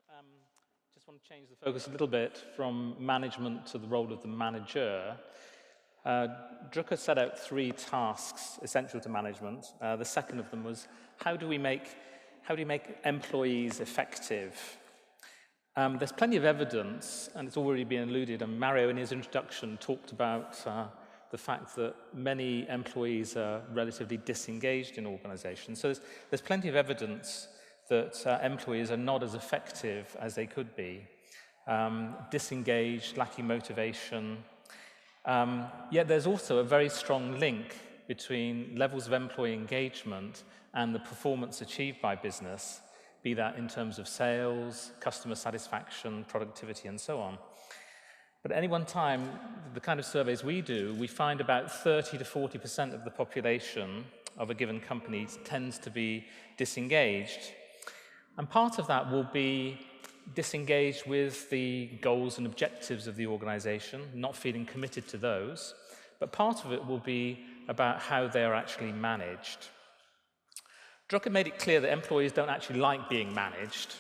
Um, just want to change the focus a little bit from management to the role of the manager. Drucker set out 3 tasks essential to management. The second of them was how do we make employees effective? There's plenty of evidence, and it's already been alluded, and Mario in his introduction talked about the fact that many employees are relatively disengaged in organizations. So there's plenty of evidence that employees are not as effective as they could be. Disengaged, lacking motivation. Yet there's also a very strong link between levels of employee engagement and the performance achieved by business, be that in terms of sales, customer satisfaction, productivity, and so on. But at any one time, the kind of surveys we do, we find about 30 to 40% of the population of a given company tends to be disengaged. And part of that will be disengaged with the goals and objectives of the organization, not feeling committed to those. But part of it will be about how they are actually managed. Drucker made it clear that employees don't actually like being managed.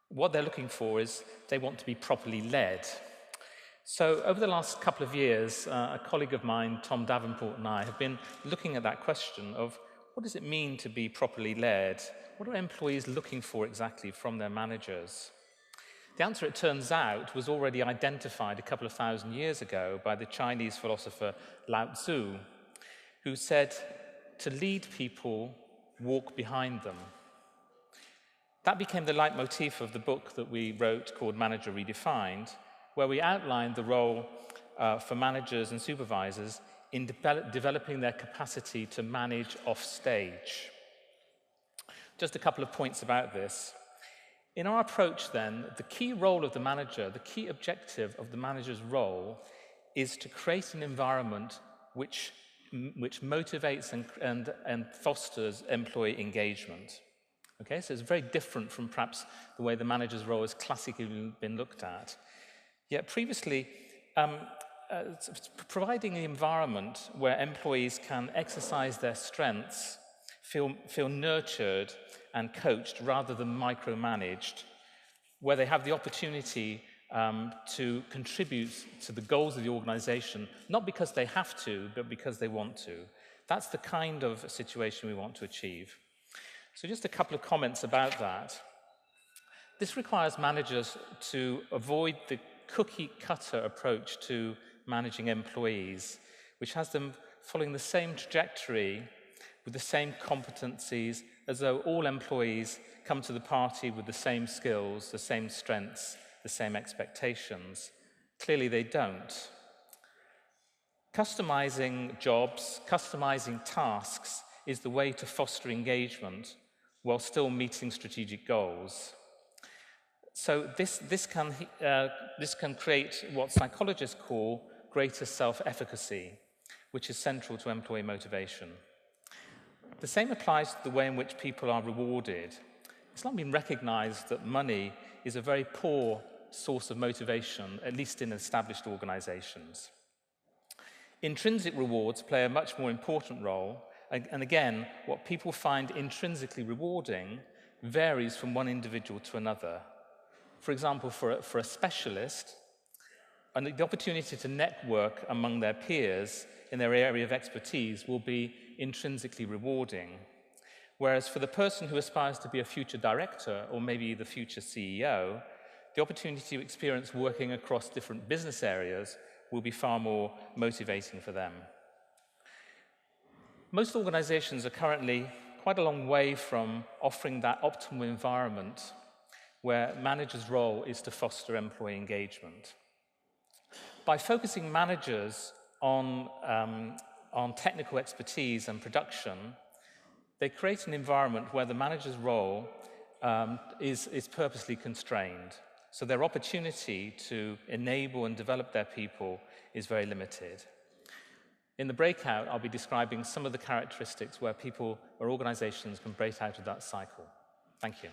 What they're looking for is they want to be properly led. So over the last couple of years, a colleague of mine, Tom Davenport, and I have been looking at that question of what does it mean to be properly led? What are employees looking for exactly from their managers? The answer, it turns out, was already identified a couple of thousand years ago by the Chinese philosopher Lao Tzu, who said, to lead people, walk behind them. That became the leitmotif of the book that we wrote called Manager Redefined, where we outlined the role for managers and supervisors in developing their capacity to manage off-stage. Just a couple of points about this. In our approach then, the key role of the manager, the key objective of the manager's role is to create an environment which motivates and fosters employee engagement. Okay, so it's very different from perhaps the way the manager's role has classically been looked at. Yet previously, providing an environment where employees can exercise their strengths, feel nurtured and coached rather than micromanaged, where they have the opportunity to contribute to the goals of the organization, not because they have to, but because they want to. That's the kind of situation we want to achieve. So just a couple of comments about that. This requires managers to avoid the cookie-cutter approach to managing employees, which has them following the same trajectory with the same competencies, as though all employees come to the party with the same skills, the same strengths, the same expectations. Clearly they don't. Customizing jobs, customizing tasks is the way to foster engagement while still meeting strategic goals. So this can create what psychologists call greater self-efficacy, which is central to employee motivation. The same applies to the way in which people are rewarded. It's not been recognized that money is a very poor source of motivation, at least in established organizations. Intrinsic rewards play a much more important role, and again, what people find intrinsically rewarding varies from one individual to another. For example, for a specialist, and the opportunity to network among their peers in their area of expertise will be intrinsically rewarding. Whereas for the person who aspires to be a future director or maybe the future CEO, the opportunity to experience working across different business areas will be far more motivating for them. Most organizations are currently quite a long way from offering that optimal environment where managers' role is to foster employee engagement. By focusing managers on technical expertise and production, they create an environment where the manager's role is purposely constrained. So their opportunity to enable and develop their people is very limited. In the breakout, I'll be describing some of the characteristics where people or organizations can break out of that cycle. Thank you.